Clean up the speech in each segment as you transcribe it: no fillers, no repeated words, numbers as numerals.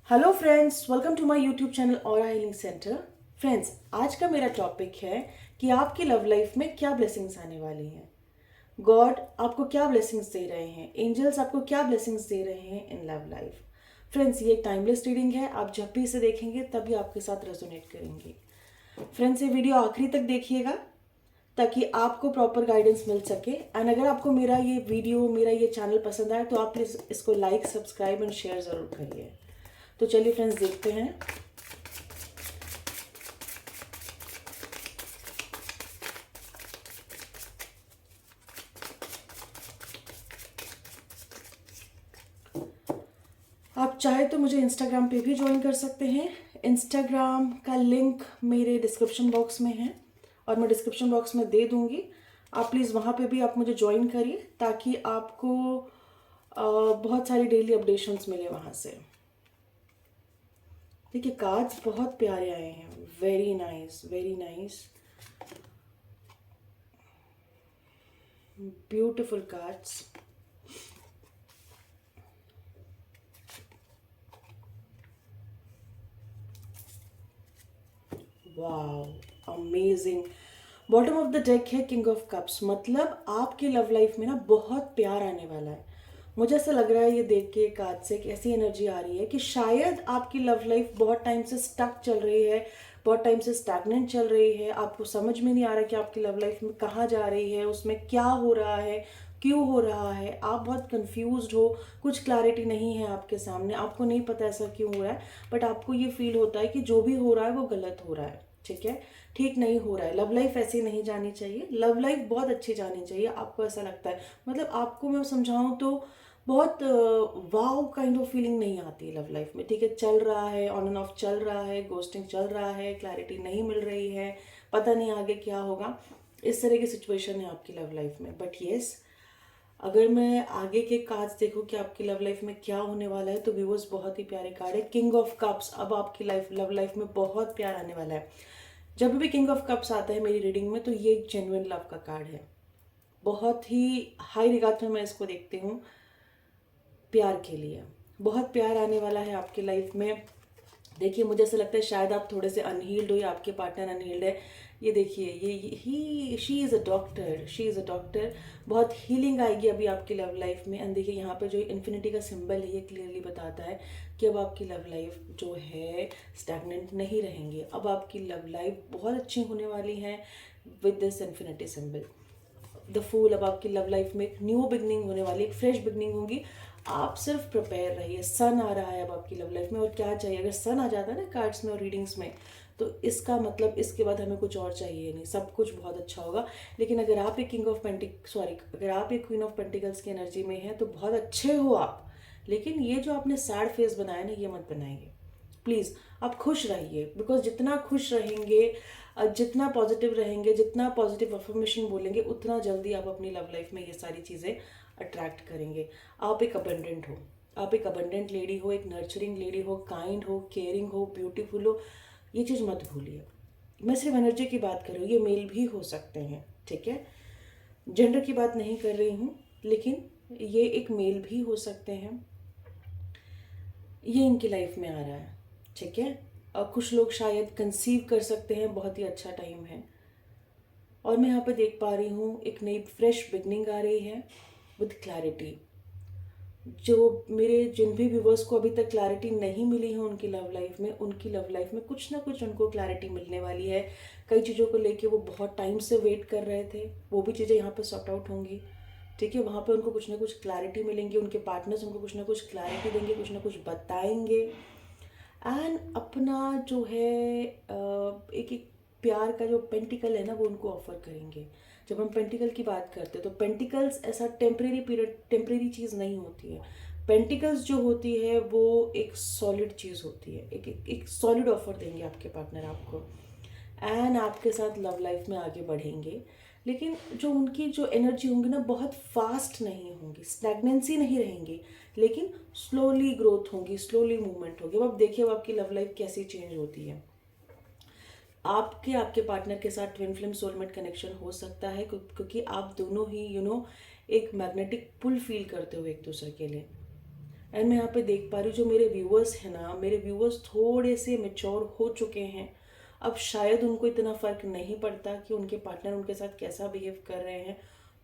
Hello friends, welcome to my YouTube channel aura healing centre. Friends, आज का मेरा topic है कि आपकी लव लाइफ में क्या ब्लेसिंग्स आने वाली हैं। गॉड आपको क्या ब्लेसिंग्स दे रहे हैं, एंजल्स आपको क्या ब्लेसिंग्स दे रहे हैं इन लव लाइफ। फ्रेंड्स, ये एक टाइमलेस रीडिंग है। आप जब भी इसे देखेंगे तभी आपके साथ रेजोनेट करेंगे। फ्रेंड्स, ये वीडियो आखिरी तक देखिएगा ताकि आपको प्रॉपर गाइडेंस मिल सके। एंड अगर आपको मेरा ये वीडियो, मेरा ये चैनल पसंद आए तो आप प्लीज़ इसको लाइक, सब्सक्राइब एंड शेयर ज़रूर करिए। तो चलिए फ्रेंड्स, देखते हैं। आप चाहे तो मुझे इंस्टाग्राम पे भी ज्वाइन कर सकते हैं। इंस्टाग्राम का लिंक मेरे डिस्क्रिप्शन बॉक्स में है और मैं डिस्क्रिप्शन बॉक्स में दे दूंगी। आप प्लीज़ वहाँ पे भी आप मुझे ज्वाइन करिए ताकि आपको बहुत सारी डेली अपडेशंस मिले वहाँ से। देखिए, कार्ड्स बहुत प्यारे आए हैं। Very nice, very nice, beautiful cards. वाह, amazing. Bottom of the deck है किंग ऑफ कप्स, मतलब आपकी लव लाइफ में ना बहुत प्यार आने वाला है। मुझे ऐसा लग रहा है ये देख के कार्ड से एक ऐसी एनर्जी आ रही है कि शायद आपकी लव लाइफ बहुत टाइम से स्टक चल रही है, बहुत टाइम से स्टैग्नेंट चल रही है। आपको समझ में नहीं आ रहा कि आपकी लव लाइफ में कहाँ जा रही है, उसमें क्या हो रहा है, क्यों हो रहा है। आप बहुत कंफ्यूज्ड हो, कुछ क्लैरिटी नहीं है आपके सामने, आपको नहीं पता ऐसा क्यों हो रहा है। बट आपको ये फील होता है कि जो भी हो रहा है वो गलत हो रहा है, ठीक है, ठीक नहीं हो रहा है। लव लाइफ ऐसी नहीं जानी चाहिए, लव लाइफ बहुत अच्छी जानी चाहिए। आपको ऐसा लगता है, मतलब आपको मैं समझाऊं तो बहुत वाव काइंड ऑफ फीलिंग नहीं आती लव लाइफ में। ठीक है, चल रहा है, ऑन एंड ऑफ चल रहा है, गोस्टिंग चल रहा है, क्लैरिटी नहीं मिल रही है, पता नहीं आगे क्या होगा। इस तरह की सिचुएशन है आपकी लव लाइफ में। बट येस, अगर मैं आगे के कार्ड्स देखूं कि आपकी लव लाइफ में क्या होने वाला है तो व्यूअर्स, बहुत ही प्यारे कार्ड है किंग ऑफ कप्स। अब आपकी लव लाइफ में बहुत प्यार आने वाला है। जब भी किंग ऑफ कप्स आता है मेरी रीडिंग में तो ये एक जेन्युइन लव का कार्ड है। बहुत ही हाई रिगार्ड में मैं इसको देखती हूँ प्यार के लिए। बहुत प्यार आने वाला है आपकी लाइफ में। देखिए, मुझे ऐसा लगता है शायद आप थोड़े से अनहील्ड हो या आपके पार्टनर अनहील्ड है। ये देखिए, ये ही she is a doctor, she is a doctor. बहुत हीलिंग आएगी अभी आपकी लव लाइफ में। एंड देखिए, यहाँ पे जो इन्फिनिटी का सिंबल है ये क्लियरली बताता है कि अब आपकी लव लाइफ जो है स्टैग्नेंट नहीं रहेंगी। अब आपकी लव लाइफ बहुत अच्छी होने वाली है with this infinity symbol. The fool, अब आपकी लव लाइफ में एक न्यू बिगनिंग होने वाली, एक फ्रेश बिगनिंग होगी। आप सिर्फ प्रिपेयर रहिए। सन आ रहा है अब आपकी लव लाइफ में, और क्या चाहिए। अगर सन आ जाता है ना कार्ड्स में और रीडिंग्स में तो इसका मतलब इसके बाद हमें कुछ और चाहिए नहीं, सब कुछ बहुत अच्छा होगा। लेकिन अगर आप एक किंग ऑफ सॉरी, अगर आप एक क्वीन ऑफ पेंटिकल्स की एनर्जी में हैं तो बहुत अच्छे हो आप। लेकिन ये जो आपने सैड फेस बनाया ना, ये मत बनाइए प्लीज़। आप खुश रहिए, बिकॉज जितना खुश रहेंगे, जितना पॉजिटिव रहेंगे, जितना पॉजिटिव अफर्मेशन बोलेंगे, उतना जल्दी आप अपनी लव लाइफ में ये सारी चीज़ें अट्रैक्ट करेंगे। आप एक अबंडेंट हो, आप एक अबंडेंट लेडी हो, एक नर्चरिंग लेडी हो, काइंड हो, केयरिंग हो, ब्यूटीफुल हो। ये चीज़ मत भूलिए। मैं सिर्फ एनर्जी की बात कर रही हूँ, ये मेल भी हो सकते हैं, ठीक है, जेंडर की बात नहीं कर रही हूँ। लेकिन ये एक मेल भी हो सकते हैं। ये इनकी लाइफ में आ रहा है, ठीक है। और कुछ लोग शायद कंसीव कर सकते हैं, बहुत ही अच्छा टाइम है। और मैं यहाँ पे देख पा रही हूँ एक नई फ्रेश बिगनिंग आ रही है विद क्लैरिटी। जो मेरे जिन भी व्यूवर्स को अभी तक क्लैरिटी नहीं मिली है उनकी लव लाइफ में, उनकी लव लाइफ में कुछ ना कुछ उनको क्लैरिटी मिलने वाली है। कई चीज़ों को लेके वो बहुत टाइम से वेट कर रहे थे, वो भी चीज़ें यहाँ पे सॉर्ट आउट होंगी, ठीक है। वहाँ पे उनको कुछ ना कुछ क्लैरिटी मिलेंगी, उनके पार्टनर्स उनको कुछ ना कुछ क्लैरिटी देंगे, कुछ ना कुछ बताएंगे। एंड अपना जो है एक एक प्यार का जो पेंटिकल है ना, वो उनको ऑफर करेंगे। जब हम पेंटिकल की बात करते हैं तो पेंटिकल्स ऐसा टेम्परेरी पीरियड, टेम्परेरी चीज़ नहीं होती है। पेंटिकल्स जो होती है वो एक सॉलिड चीज़ होती है। एक सॉलिड ऑफर देंगे आपके पार्टनर आपको, एंड आपके साथ लव लाइफ में आगे बढ़ेंगे। लेकिन जो उनकी जो एनर्जी होंगी ना, बहुत फास्ट नहीं होंगी, स्टैग्नेंसी नहीं रहेंगी, लेकिन स्लोली ग्रोथ होगी, स्लोली मूवमेंट होगी। अब आप देखिए अब आपकी लव लाइफ कैसी चेंज होती है। आपके आपके पार्टनर के साथ ट्विन फ्लेम सोलमेट कनेक्शन हो सकता है, क्योंकि आप दोनों ही एक मैग्नेटिक पुल फील करते हो एक दूसरे के लिए। एंड मैं यहाँ पे देख पा रही हूँ जो मेरे व्यूअर्स हैं ना, मेरे व्यूअर्स थोड़े से मेच्योर हो चुके हैं। अब शायद उनको इतना फ़र्क नहीं पड़ता कि उनके पार्टनर उनके साथ कैसा बिहेव कर रहे हैं।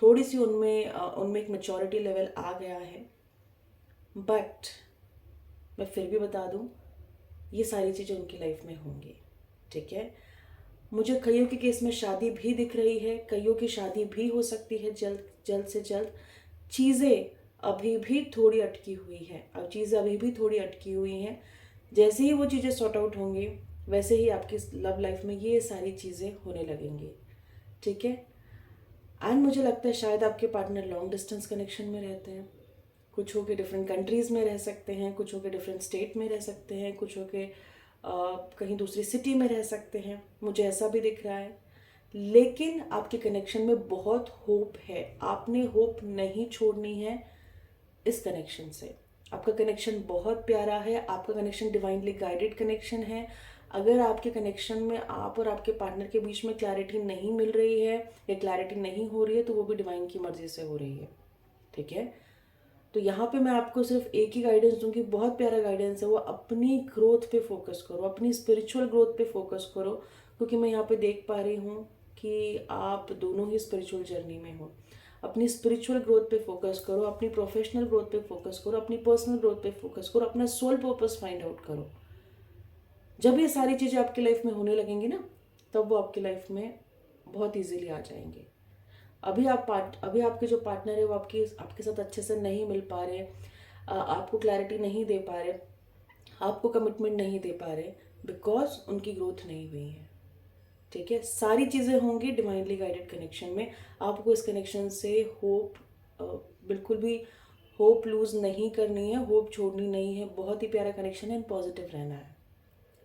थोड़ी सी उनमें एक मेच्योरिटी लेवल आ गया है। बट मैं फिर भी बता दूँ, ये सारी चीज़ें उनकी लाइफ में होंगी, ठीक है। मुझे कईयों के केस में शादी भी दिख रही है, कईयों की शादी भी हो सकती है जल्द जल्द से जल्द। चीज़ें अभी भी थोड़ी अटकी हुई हैं, अब चीज़ें अभी भी थोड़ी अटकी हुई हैं। जैसे ही वो चीज़ें सॉर्ट आउट होंगी, वैसे ही आपकी लव लाइफ में ये सारी चीज़ें होने लगेंगी, ठीक है। एंड मुझे लगता है शायद आपके पार्टनर लॉन्ग डिस्टेंस कनेक्शन में रहते हैं। कुछ हो के डिफरेंट कंट्रीज़ में रह सकते हैं, कुछ हो के डिफरेंट स्टेट में रह सकते हैं, कुछ हो के कहीं दूसरी सिटी में रह सकते हैं, मुझे ऐसा भी दिख रहा है। लेकिन आपके कनेक्शन में बहुत होप है, आपने होप नहीं छोड़नी है इस कनेक्शन से। आपका कनेक्शन बहुत प्यारा है, आपका कनेक्शन डिवाइनली गाइडेड कनेक्शन है। अगर आपके कनेक्शन में आप और आपके पार्टनर के बीच में क्लैरिटी नहीं मिल रही है या क्लैरिटी नहीं हो रही है, तो वो भी डिवाइन की मर्जी से हो रही है, ठीक है। तो यहाँ पे मैं आपको सिर्फ एक ही गाइडेंस दूंगी, बहुत प्यारा गाइडेंस है वो, अपनी ग्रोथ पे फोकस करो, अपनी स्पिरिचुअल ग्रोथ पे फोकस करो। क्योंकि मैं यहाँ पे देख पा रही हूँ कि आप दोनों ही स्पिरिचुअल जर्नी में हो। अपनी स्पिरिचुअल ग्रोथ पे फोकस करो, अपनी प्रोफेशनल ग्रोथ पे फोकस करो, अपनी पर्सनल ग्रोथ पे फोकस करो, अपना सोल पर्पस फाइंड आउट करो। जब ये सारी चीज़ें आपकी लाइफ में होने लगेंगी ना, तब वो आपकी लाइफ में बहुत ईजीली आ जाएंगे। अभी आपके जो पार्टनर है वो आपके साथ अच्छे से नहीं मिल पा रहे, आपको क्लैरिटी नहीं दे पा रहे, आपको कमिटमेंट नहीं दे पा रहे, बिकॉज उनकी ग्रोथ नहीं हुई है, ठीक है। सारी चीज़ें होंगी डिवाइनली गाइडेड कनेक्शन में। आपको इस कनेक्शन से होप, बिल्कुल भी होप लूज नहीं करनी है, होप छोड़नी नहीं है। बहुत ही प्यारा कनेक्शन है एंड पॉजिटिव रहना है,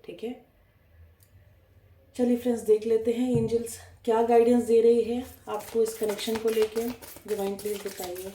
ठीक है। चलिए फ्रेंड्स, देख लेते हैं एंजल्स क्या गाइडेंस दे रही है आपको इस कनेक्शन को लेके। डिवाइन प्लीज बताइए।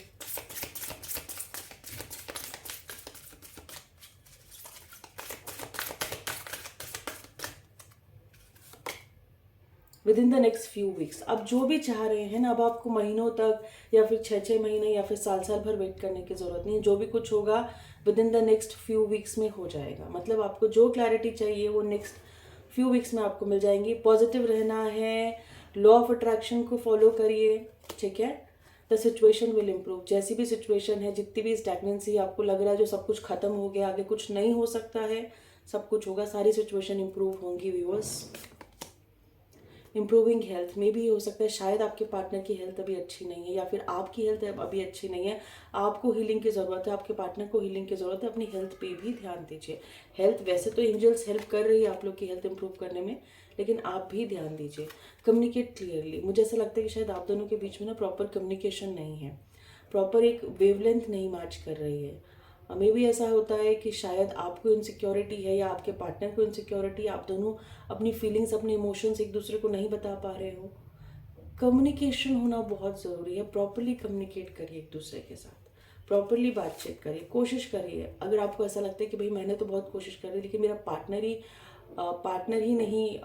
With in the next few weeks, अब जो भी चाह रहे हैं ना, अब आपको महीनों तक या फिर 6-6 महीने या फिर साल भर वेट करने की ज़रूरत नहीं है। जो भी कुछ होगा with in the next few weeks में हो जाएगा। मतलब आपको जो क्लैरिटी चाहिए वो नेक्स्ट फ्यू वीक्स में आपको मिल जाएंगी। पॉजिटिव रहना है, लॉ ऑफ अट्रैक्शन को फॉलो करिए, ठीक है। The situation will improve. जैसी भी सिचुएशन है, जितनी भी स्टैग्नेंसी आपको लग रहा है जो सब कुछ खत्म हो गया, आगे कुछ नहीं हो सकता है, सब कुछ होगा, सारी सिचुएशन इम्प्रूव होंगी व्यूअर्स। इम्प्रूविंग हेल्थ में भी हो सकता है, शायद आपके पार्टनर की हेल्थ अभी अच्छी नहीं है या फिर आपकी हेल्थ अभी अच्छी नहीं है, आपको हीलिंग की ज़रूरत है, आपके पार्टनर को हीलिंग की ज़रूरत है। अपनी हेल्थ पे भी ध्यान दीजिए। हेल्थ वैसे तो एंजल्स हेल्प कर रही है आप लोग की हेल्थ इंप्रूव करने में, लेकिन आप भी ध्यान दीजिए। Communicate clearly. मुझे ऐसा लगता है कि शायद आप दोनों के बीच में ना प्रॉपर कम्युनिकेशन नहीं है, प्रॉपर एक वेवलेंथ नहीं मैच कर रही है। हमें भी ऐसा होता है कि शायद आपको इनसिक्योरिटी है या आपके पार्टनर को इनसिक्योरिटी, आप दोनों अपनी फीलिंग्स, अपने इमोशंस एक दूसरे को नहीं बता पा रहे हो। कम्युनिकेशन होना बहुत ज़रूरी है। प्रॉपरली कम्युनिकेट करिए एक दूसरे के साथ, प्रॉपरली बातचीत करिए, कोशिश करिए। अगर आपको ऐसा लगता है कि भाई मैंने तो बहुत कोशिश करी लेकिन मेरा पार्टनर ही नहीं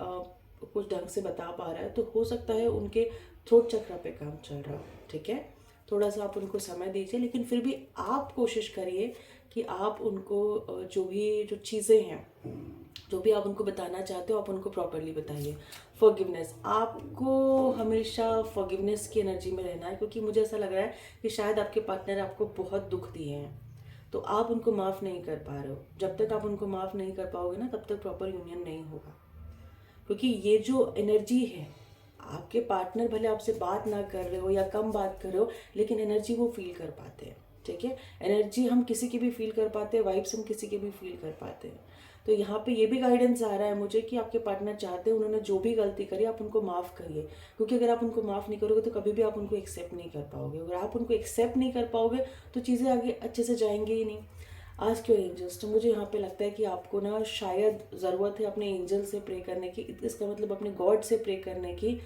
कुछ ढंग से बता पा रहा है, तो हो सकता है उनके थ्रोट चक्र पे काम चल रहा हो, ठीक है। थोड़ा सा आप उनको समय दीजिए, लेकिन फिर भी आप कोशिश करिए कि आप उनको जो चीज़ें हैं, जो भी आप उनको बताना चाहते हो, आप उनको प्रॉपरली बताइए। फॉरगिवनेस, आपको हमेशा फॉरगिवनेस की एनर्जी में रहना है, क्योंकि मुझे ऐसा लग रहा है कि शायद आपके पार्टनर आपको बहुत दुख दिए हैं, तो आप उनको माफ़ नहीं कर पा रहे हो। जब तक आप उनको माफ़ नहीं कर पाओगे ना, तब तक प्रॉपर यूनियन नहीं होगा। क्योंकि ये जो एनर्जी है, आपके पार्टनर भले आपसे बात ना कर रहे हो या कम बात कर रहे हो, लेकिन एनर्जी वो फील कर पाते हैं, ठीक है। एनर्जी हम किसी की भी फील कर पाते हैं, वाइब्स हम किसी के भी फील कर पाते हैं। तो यहाँ पे ये भी गाइडेंस आ रहा है मुझे कि आपके पार्टनर चाहते हैं, उन्होंने जो भी गलती करी आप उनको माफ़ करिए। क्योंकि अगर आप उनको माफ़ नहीं करोगे तो कभी भी आप उनको एक्सेप्ट नहीं कर पाओगे। अगर आप उनको एक्सेप्ट नहीं कर पाओगे तो चीज़ें आगे अच्छे से जाएंगी ही नहीं। आज के एंजल्स, तो मुझे यहाँ पे लगता है कि आपको ना शायद ज़रूरत है अपने एंजल से प्रे करने की, इसका मतलब अपने गॉड से प्रे करने की।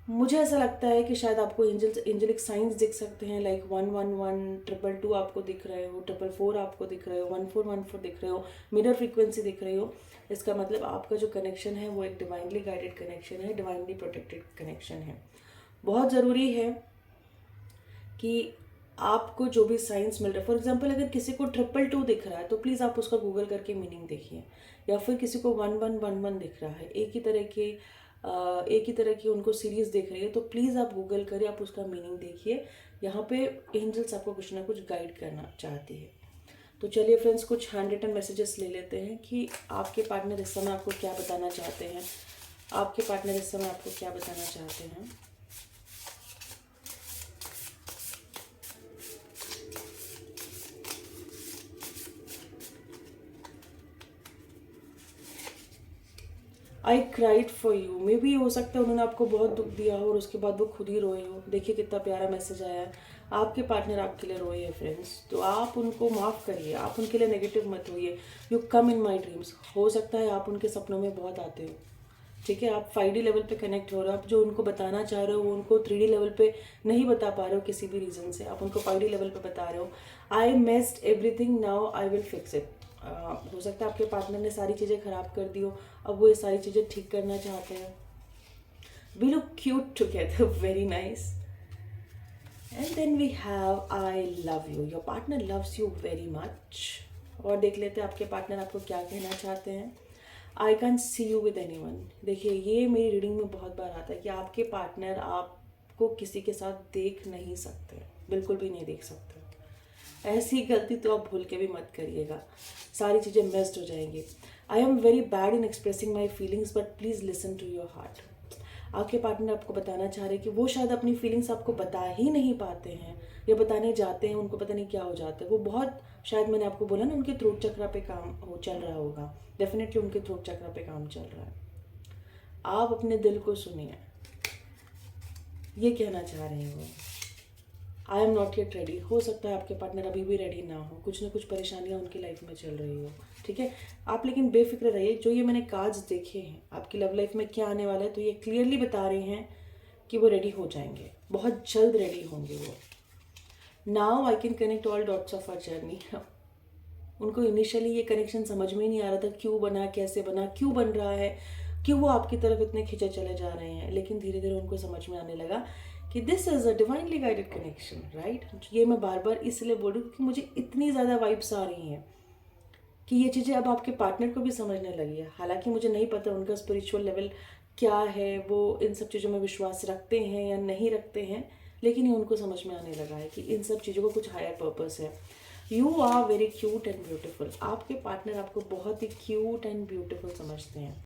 मुझे ऐसा लगता है कि शायद आपको एंजलिक साइंस दिख सकते हैं, लाइक 111, 222 आपको दिख रहे हो, 444 आपको दिख रहे हो, 1414 दिख रहे हो, मिरर फ्रीक्वेंसी दिख रही हो। इसका मतलब आपका जो कनेक्शन है वो एक डिवाइनली गाइडेड कनेक्शन है, डिवाइनली प्रोटेक्टेड कनेक्शन है। बहुत ज़रूरी है कि आपको जो भी साइंस मिल रहा है, फॉर एग्जांपल अगर किसी को 222 दिख रहा है तो प्लीज़ आप उसका गूगल करके मीनिंग देखिए, या फिर किसी को 1111 दिख रहा है, एक ही तरह की उनको सीरीज़ दिख रही है, तो प्लीज़ आप गूगल करिए, आप उसका मीनिंग देखिए। यहाँ पे एंजल्स आपको कुछ ना कुछ गाइड करना चाहती है। तो चलिए फ्रेंड्स, कुछ हैंड रिटन मैसेजेस ले लेते हैं कि आपके पार्टनर इस समय आपको क्या बताना चाहते हैं। आपके पार्टनर इस समय आपको क्या बताना चाहते हैं। I cried for you, may be हो सकता है उन्होंने आपको बहुत दुख दिया हो और उसके बाद वो खुद ही रोए हो। देखिए कितना प्यारा मैसेज आया है, आपके पार्टनर आपके लिए रोए हैं फ्रेंड्स, तो आप उनको माफ़ करिए, आप उनके लिए नेगेटिव मत होइए। You come in my dreams, हो सकता है आप उनके सपनों में बहुत आते हो, ठीक है। आप 5D लेवल पे कनेक्ट हो रहे हो, आप जो उनको बताना चाह रहे हो वो उनको 3D लेवल पे नहीं बता पा रहे हो किसी भी रीज़न से, आप उनको 5D लेवल पे बता रहे हो। आई messed everything, now I will fix it. हो सकता है आपके पार्टनर ने सारी चीज़ें ख़राब कर दी हो, अब वो ये सारी चीज़ें ठीक करना चाहते हैं। We look cute together, very nice. And then we have I love you, your partner loves you very much. और देख लेते हैं आपके पार्टनर आपको क्या कहना चाहते हैं। I can see you with any one. देखिए ये मेरी रीडिंग में बहुत बार आता है कि आपके पार्टनर आपको किसी के साथ देख नहीं सकते, बिल्कुल भी नहीं देख सकते। ऐसी गलती तो आप भूल के भी मत करिएगा, सारी चीज़ें मेस्ड हो जाएंगी। I am very bad in expressing my feelings but please listen to your heart. आपके पार्टनर आपको बताना चाह रहे हैं कि वो शायद अपनी फीलिंग्स आपको बता ही नहीं पाते हैं, या बताने जाते हैं उनको पता नहीं क्या हो जाता है। वो बहुत, शायद मैंने आपको बोला ना, उनके थ्रोट चक्रा पे काम हो चल रहा होगा, डेफिनेटली उनके थ्रोट चक्रा पे काम चल रहा है। आप अपने दिल को सुनिए, ये कहना चाह रहे हैं वो। I am not yet ready, हो सकता है आपके पार्टनर अभी भी रेडी ना हो, कुछ ना कुछ परेशानियां उनकी लाइफ में चल रही हो, ठीक है। आप लेकिन बेफिक्र रहिए, जो ये मैंने कार्ड्स देखे हैं आपकी लव लाइफ में क्या आने वाला है, तो ये क्लियरली बता रहे हैं कि वो रेडी हो जाएंगे, बहुत जल्द रेडी होंगे वो। Now I can connect all dots of our journey. उनको इनिशियली ये कनेक्शन समझ में ही नहीं आ रहा था, क्यों बना, कैसे बना, क्यों बन रहा है, क्यों वो आपकी तरफ इतने खिंचे चले जा रहे हैं, लेकिन धीरे धीरे उनको समझ में आने लगा कि this is a divinely guided connection, right. ये मैं बार बार इसलिए बोल रही हूँ क्योंकि मुझे इतनी ज़्यादा वाइब्स आ रही हैं कि ये चीज़ें अब आपके पार्टनर को भी समझने लगी है। हालांकि मुझे नहीं पता उनका स्पिरिचुअल लेवल क्या है, वो इन सब चीज़ों में विश्वास रखते हैं या नहीं रखते हैं, लेकिन ये उनको समझ में आने लगा है कि इन सब चीज़ों को कुछ हायर पर्पस है। You are very cute and beautiful, आपके पार्टनर आपको बहुत ही क्यूट एंड ब्यूटिफुल समझते हैं।